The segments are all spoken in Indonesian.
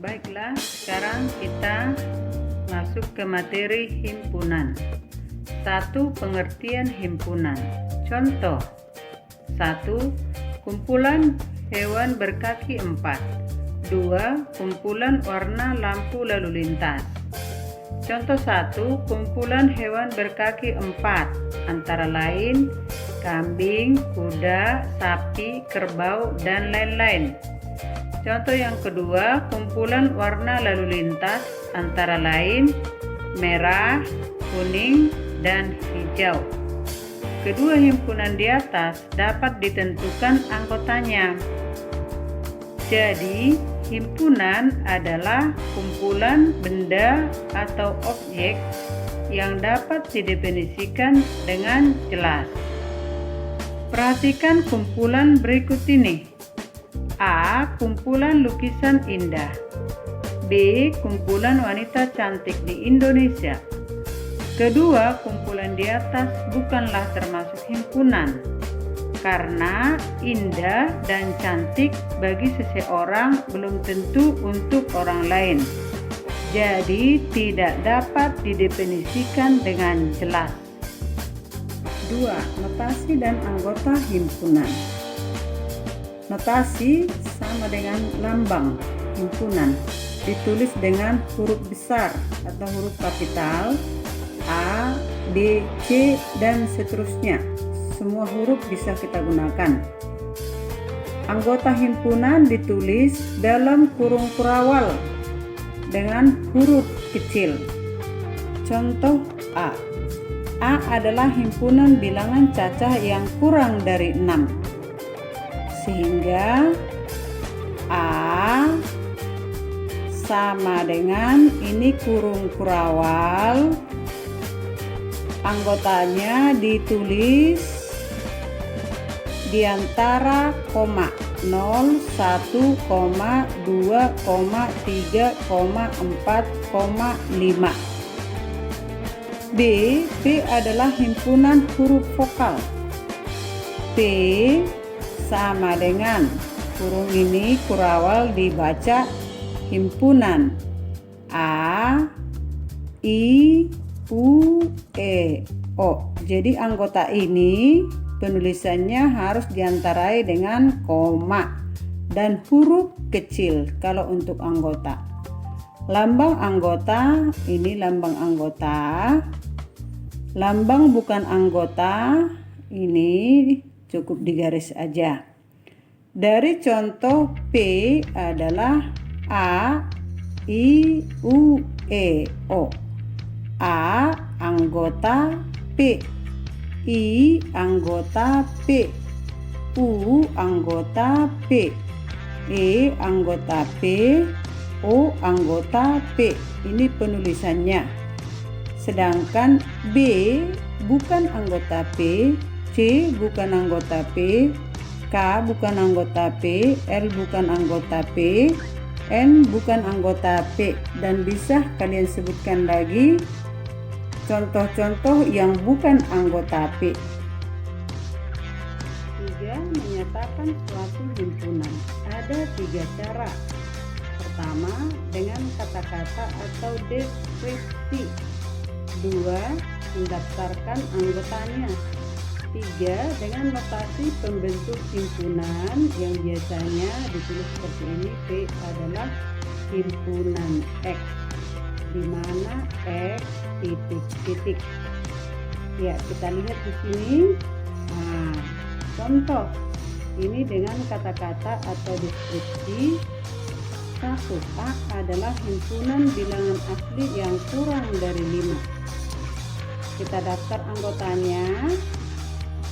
Baiklah, sekarang kita masuk ke materi himpunan. 1. Pengertian himpunan. Contoh 1. Kumpulan hewan berkaki 4. 2. Kumpulan warna lampu lalu lintas. Contoh 1. Kumpulan hewan berkaki 4, antara lain kambing, kuda, sapi, kerbau, dan lain-lain. Contoh yang kedua, kumpulan warna lalu lintas, antara lain merah, kuning, dan hijau. Kedua himpunan di atas dapat ditentukan anggotanya. Jadi, himpunan adalah kumpulan benda atau objek yang dapat didefinisikan dengan jelas. Perhatikan kumpulan berikut ini. A. Kumpulan lukisan indah. B. Kumpulan wanita cantik di Indonesia. Kedua kumpulan di atas bukanlah termasuk himpunan, karena indah dan cantik bagi seseorang belum tentu untuk orang lain. Jadi tidak dapat didefinisikan dengan jelas. 2. Notasi dan anggota himpunan. Notasi sama dengan lambang himpunan, ditulis dengan huruf besar atau huruf kapital A, B, C, dan seterusnya. Semua huruf bisa kita gunakan. Anggota himpunan ditulis dalam kurung kurawal dengan huruf kecil. Contoh A. A adalah himpunan bilangan cacah yang kurang dari 6. Sehingga A sama dengan ini kurung kurawal, anggotanya ditulis di antara koma 0, 1, 2, 3, 4, 5. B adalah himpunan huruf vokal. P sama dengan kurung ini kurawal dibaca himpunan A, I, U, E, O. Jadi anggota ini penulisannya harus diantarai dengan koma dan huruf kecil kalau untuk anggota. Lambang anggota, ini lambang anggota. Lambang bukan anggota, ini cukup digaris aja. Dari contoh P adalah A, I, U, E, O. A anggota P, I anggota P, U anggota P, E anggota P, O anggota P. Ini penulisannya. Sedangkan B bukan anggota P, C bukan anggota P, K bukan anggota P, L bukan anggota P, N bukan anggota P, dan bisa kalian sebutkan lagi contoh-contoh yang bukan anggota P. 3. Menyatakan suatu himpunan. Ada 3 cara. Pertama, dengan kata-kata atau deskripsi. 2. Mendaftarkan anggotanya. 3. Dengan notasi pembentuk himpunan yang biasanya ditulis seperti ini. P adalah himpunan X, di mana X titik-titik. Ya, kita lihat di sini. Nah, contoh ini dengan kata-kata atau deskripsi. 1. A adalah himpunan bilangan asli yang kurang dari 5. Kita daftar anggotanya.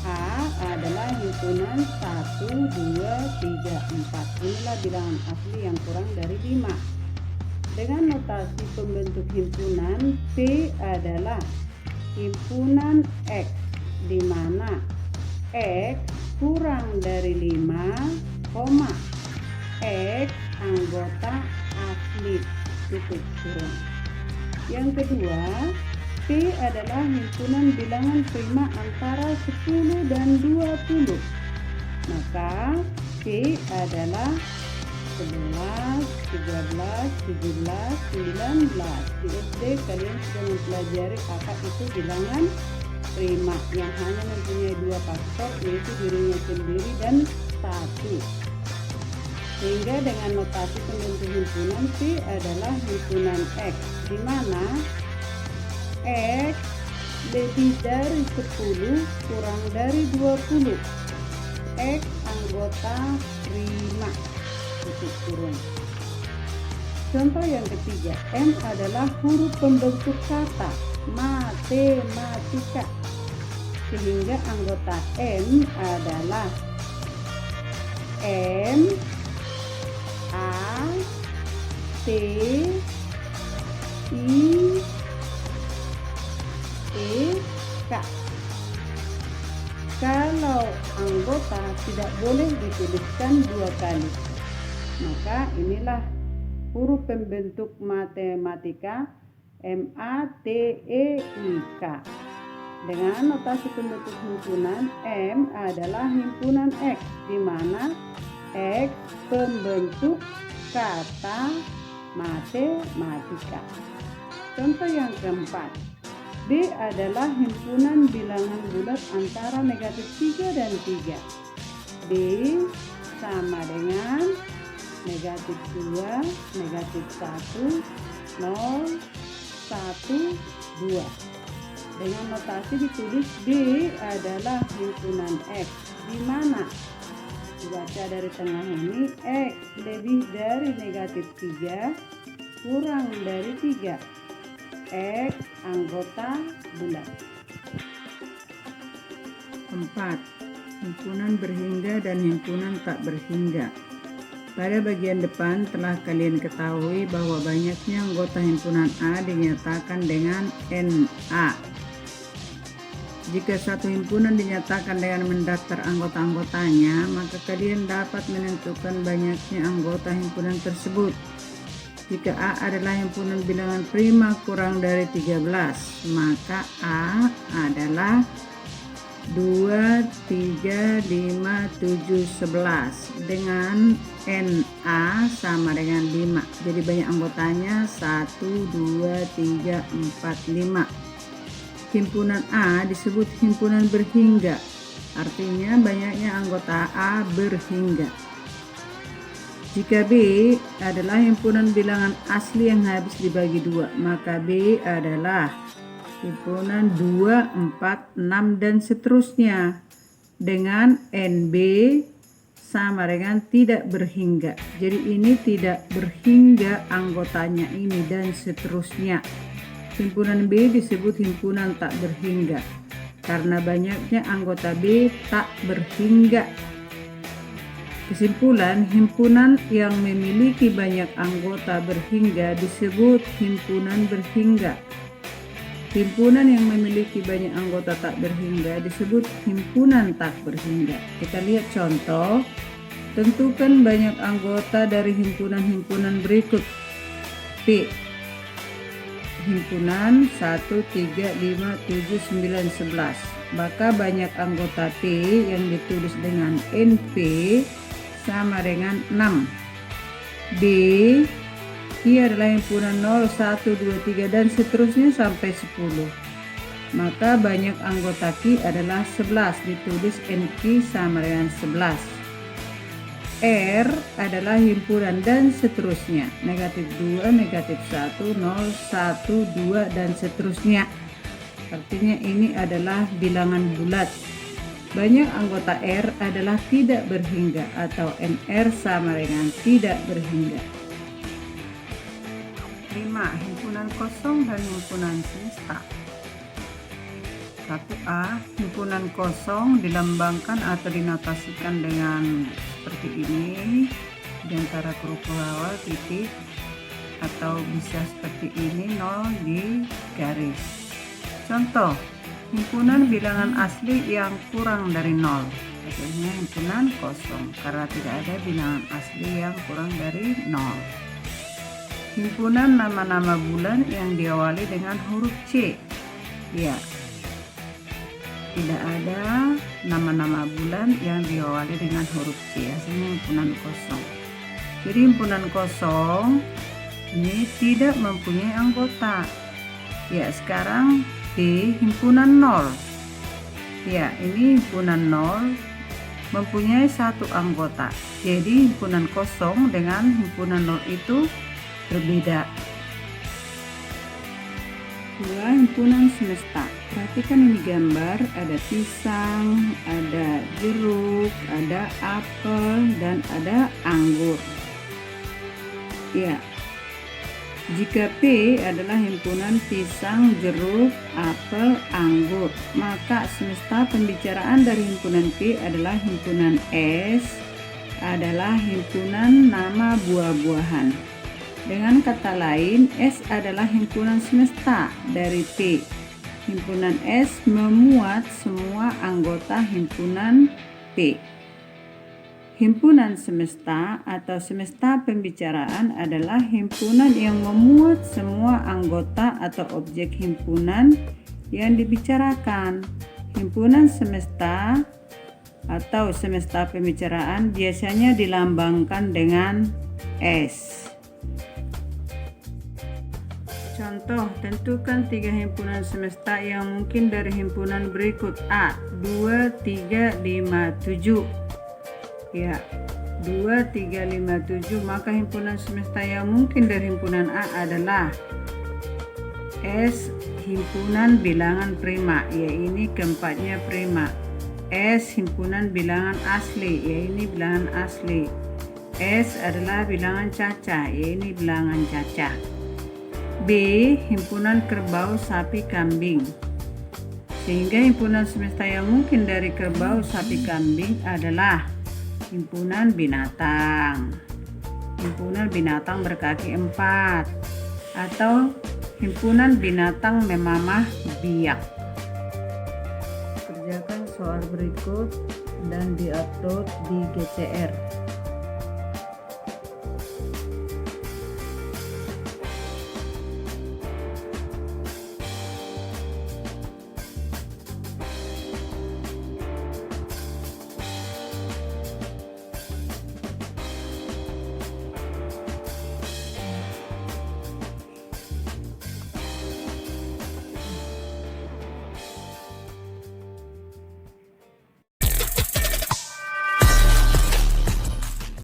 A adalah himpunan 1, 2, 3, 4. Inilah bilangan asli yang kurang dari 5. Dengan notasi pembentuk himpunan, P adalah himpunan X, di mana X kurang dari 5, X anggota asli, titik kurung. Yang kedua, P adalah himpunan bilangan prima antara 10 dan 20. Maka P adalah 11, 13, 17, 19. Di SD kalian sudah mempelajari apa itu bilangan prima yang hanya mempunyai dua faktor, yaitu dirinya sendiri dan 1. Sehingga dengan notasi pembentuk himpunan P adalah himpunan X, di mana X lebih dari 10 kurang dari 20. X anggota prima, titik kurung. Contoh yang ketiga, M adalah huruf pembentuk kata matematika, sehingga anggota M adalah M, A, T, I, E, K. Kalau anggota tidak boleh dituliskan dua kali, maka inilah huruf pembentuk matematika MATEIK. Dengan notasi pembentuk himpunan, M adalah himpunan X, di mana X pembentuk kata matematika. Contoh yang keempat, B adalah himpunan bilangan bulat antara negatif 3 dan 3. B sama dengan negatif 2, negatif 1, 0, 1, 2. Dengan notasi ditulis B adalah himpunan X, di mana dibaca dari tengah ini X lebih dari negatif 3 kurang dari 3. X anggota bulat. 4. Himpunan berhingga dan himpunan tak berhingga. Pada bagian depan telah kalian ketahui bahwa banyaknya anggota himpunan A dinyatakan dengan NA. Jika satu himpunan dinyatakan dengan mendaftar anggota-anggotanya, maka kalian dapat menentukan banyaknya anggota himpunan tersebut. Jika A adalah himpunan bilangan prima kurang dari 13, maka A adalah 2, 3, 5, 7, 11 dengan NA sama dengan 5. Jadi banyak anggotanya 1, 2, 3, 4, 5. Himpunan A disebut himpunan berhingga, artinya banyaknya anggota A berhingga. Jika B adalah himpunan bilangan asli yang habis dibagi 2, maka B adalah himpunan 2, 4, 6 dan seterusnya dengan NB sama dengan tidak berhingga. Jadi ini tidak berhingga anggotanya ini dan seterusnya. Himpunan B disebut himpunan tak berhingga karena banyaknya anggota B tak berhingga. Kesimpulan, himpunan yang memiliki banyak anggota berhingga disebut himpunan berhingga. Himpunan yang memiliki banyak anggota tak berhingga disebut himpunan tak berhingga. Kita lihat contoh. Tentukan banyak anggota dari himpunan-himpunan berikut. P. Himpunan 1, 3, 5, 7, 9, 11. Maka banyak anggota P yang ditulis dengan NP sama dengan 6. D, ia adalah himpunan 0, 1, 2, 3 dan seterusnya sampai 10. Maka banyak anggota Q adalah 11, ditulis NQ sama dengan 11. R adalah himpunan dan seterusnya, negatif 2, negatif 1, 0, 1, 2 dan seterusnya. Artinya ini adalah bilangan bulat. Banyak anggota R adalah tidak berhingga atau NR sama dengan tidak berhingga. 5. Himpunan kosong dan himpunan semesta. 1A. Himpunan kosong dilambangkan atau dinotasikan dengan seperti ini, di antara huruf awal titik, atau bisa seperti ini 0 di garis. Contoh, himpunan bilangan asli yang kurang dari 0. Artinya himpunan kosong karena tidak ada bilangan asli yang kurang dari 0. Himpunan nama-nama bulan yang diawali dengan huruf C. Ya, tidak ada nama-nama bulan yang diawali dengan huruf C, hasilnya himpunan kosong. Jadi himpunan kosong ini tidak mempunyai anggota. Ya, sekarang B, himpunan 0. Ya, ini himpunan 0 mempunyai satu anggota. Jadi himpunan kosong dengan himpunan 0 itu berbeda. 2. Himpunan semesta. Perhatikan ini gambar, ada pisang, ada jeruk, ada apel, dan ada anggur. Ya, jika P adalah himpunan pisang, jeruk, apel, anggur, maka semesta pembicaraan dari himpunan P adalah himpunan S, adalah himpunan nama buah-buahan. Dengan kata lain, S adalah himpunan semesta dari P. Himpunan S memuat semua anggota himpunan P. Himpunan semesta atau semesta pembicaraan adalah himpunan yang memuat semua anggota atau objek himpunan yang dibicarakan. Himpunan semesta atau semesta pembicaraan biasanya dilambangkan dengan S. Contoh, tentukan 3 himpunan semesta yang mungkin dari himpunan berikut. A, 2, 3, 5, 7. Ya, 2, 3, 5, 7. Maka himpunan semesta yang mungkin dari himpunan A adalah S, himpunan bilangan prima, ya ini keempatnya prima. S, himpunan bilangan asli, ya ini bilangan asli. S adalah bilangan cacah, ya ini bilangan cacah. B, himpunan kerbau, sapi, kambing. Sehingga himpunan semesta yang mungkin dari kerbau, sapi, kambing adalah himpunan binatang. Himpunan binatang berkaki 4 atau himpunan binatang memamah biak. Kerjakan soal berikut dan diupload di GCR.